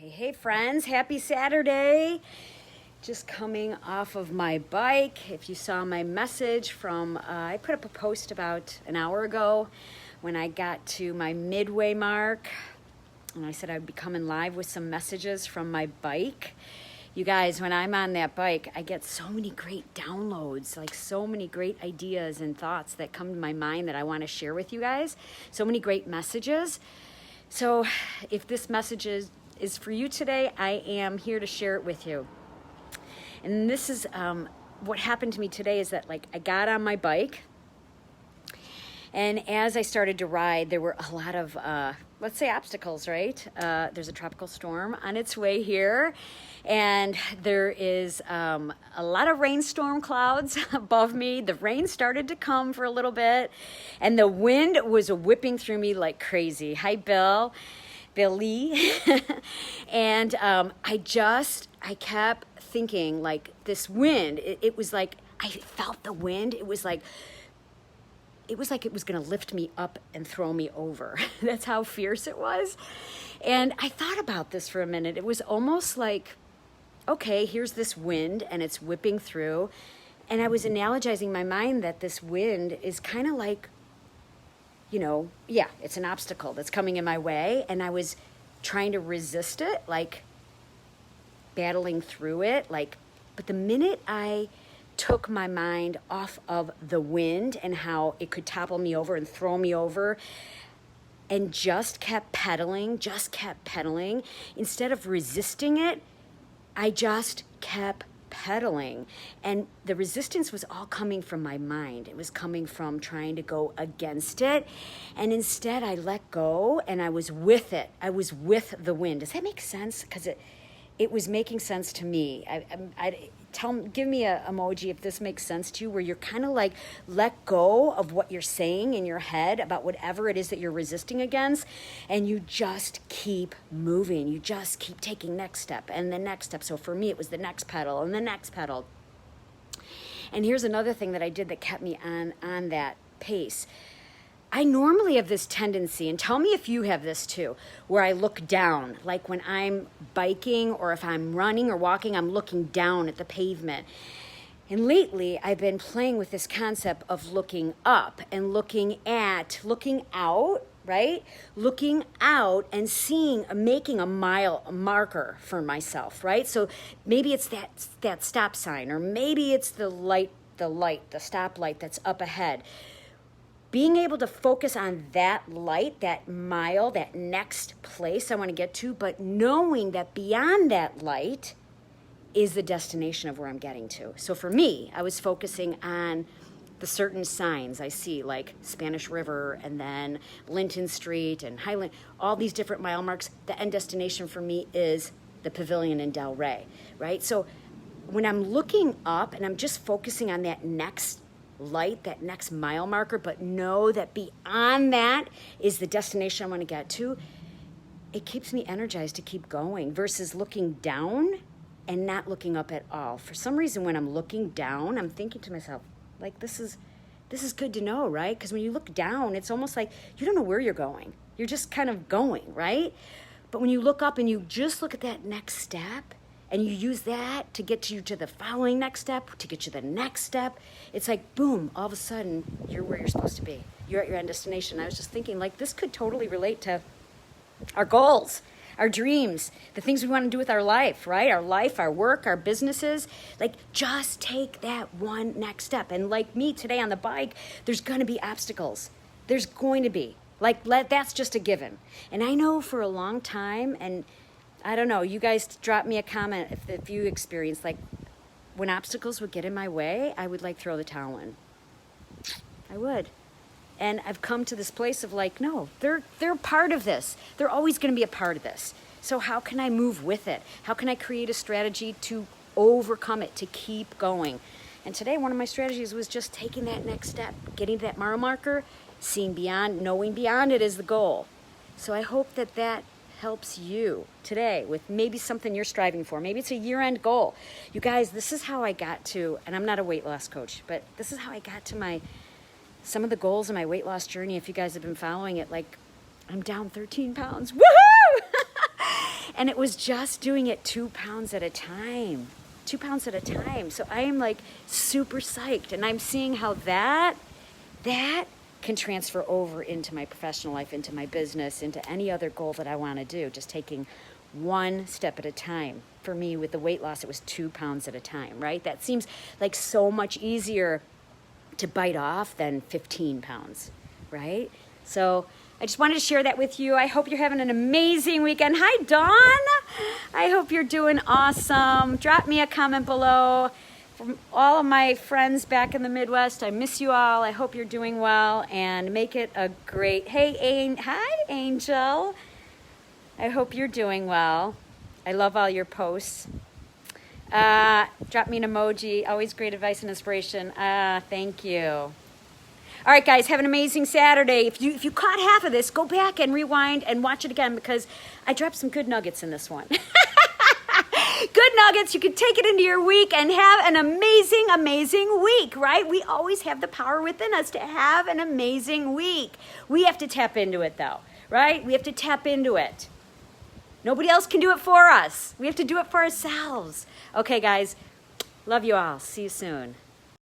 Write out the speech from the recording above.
Hey friends, happy Saturday. Just coming off of my bike. If you saw my message from, I put up a post about an hour ago when I got to my midway mark. And I said I'd be coming live with some messages from my bike. You guys, when I'm on that bike, I get so many great downloads, like so many great ideas and thoughts that come to my mind that I want to share with you guys. So many great messages. So if this message is for you today, I am here to share it with you. And this is what happened to me today is that I got on my bike, and as I started to ride, there were a lot of, let's say, obstacles, right? There's a tropical storm on its way here, and there is a lot of rainstorm clouds above me. The rain started to come for a little bit, and the wind was whipping through me like crazy. Hi, Billy. And I kept thinking, this wind, it was like, I felt the wind. It was like it was going to lift me up and throw me over. That's how fierce it was. And I thought about this for a minute. It was almost like, okay, here's this wind and it's whipping through. And I was analogizing my mind that this wind is kind of like, it's an obstacle that's coming in my way. And I was trying to resist it, battling through it. But the minute I took my mind off of the wind and how it could topple me over and throw me over and just kept pedaling, instead of resisting it, I just kept pedaling. And the resistance was all coming from my mind. It was coming from trying to go against it. And instead I let go and I was with it. I was with the wind. Does that make sense? Because it was making sense to me. Give me an emoji if this makes sense to you, where you're kind of let go of what you're saying in your head about whatever it is that you're resisting against, and you just keep moving. You just keep taking next step and the next step. So for me, it was the next pedal and the next pedal. And here's another thing that I did that kept me on that pace. I normally have this tendency, and tell me if you have this too, where I look down, like when I'm biking or if I'm running or walking, I'm looking down at the pavement. And lately, I've been playing with this concept of looking up and looking out, right? Looking out and making a mile marker for myself, right? So maybe it's that stop sign, or maybe it's the stoplight that's up ahead. Being able to focus on that light, that mile, that next place I want to get to, but knowing that beyond that light is the destination of where I'm getting to. So for me, I was focusing on the certain signs I see, like Spanish River and then Linton Street and Highland, all these different mile marks. The end destination for me is the Pavilion in Del Rey, right? So when I'm looking up and I'm just focusing on that next light, that next mile marker, but know that beyond that is the destination I want to get to, it keeps me energized to keep going versus looking down and not looking up at all. For some reason, when I'm looking down, I'm thinking to myself, this is good to know, right? Because when you look down, it's almost like you don't know where you're going. You're just kind of going, right? But when you look up and you just look at that next step, and you use that to get you to the following next step, to get you the next step, it's like, boom, all of a sudden, you're where you're supposed to be. You're at your end destination. I was just thinking, this could totally relate to our goals, our dreams, the things we want to do with our life, right? Our life, our work, our businesses. Just take that one next step. And like me today on the bike, there's going to be obstacles. There's going to be. That's just a given. And I know for a long time, and I don't know, you guys drop me a comment if you experience, when obstacles would get in my way, I would throw the towel in. I would. And I've come to this place of no, they're part of this. They're always going to be a part of this. So how can I move with it? How can I create a strategy to overcome it, to keep going? And today, one of my strategies was just taking that next step, getting that mile marker, seeing beyond, knowing beyond it is the goal. So I hope that helps you today with maybe something you're striving for. Maybe it's a year-end goal. You guys, this is how I got to, and I'm not a weight loss coach, but this is how I got to some of the goals in my weight loss journey. If you guys have been following it, I'm down 13 pounds. Woohoo! And it was just doing it 2 pounds at a time. 2 pounds at a time. So I am like super psyched, and I'm seeing how that can transfer over into my professional life, into my business, into any other goal that I want to do. Just taking one step at a time. For me, with the weight loss, it was 2 pounds at a time, right? That seems like so much easier to bite off than 15 pounds, right? So I just wanted to share that with you. I hope you're having an amazing weekend. Hi, Dawn. I hope you're doing awesome. Drop me a comment below. From all of my friends back in the Midwest, I miss you all. I hope you're doing well, and make it a great... Hey, hi, Angel. I hope you're doing well. I love all your posts. Drop me an emoji. Always great advice and inspiration. Thank you. All right, guys, have an amazing Saturday. If you caught half of this, go back and rewind and watch it again, because I dropped some good nuggets in this one. Good nuggets. You can take it into your week and have an amazing, amazing week, right? We always have the power within us to have an amazing week. We have to tap into it, though, right? We have to tap into it. Nobody else can do it for us. We have to do it for ourselves. Okay, guys. Love you all. See you soon.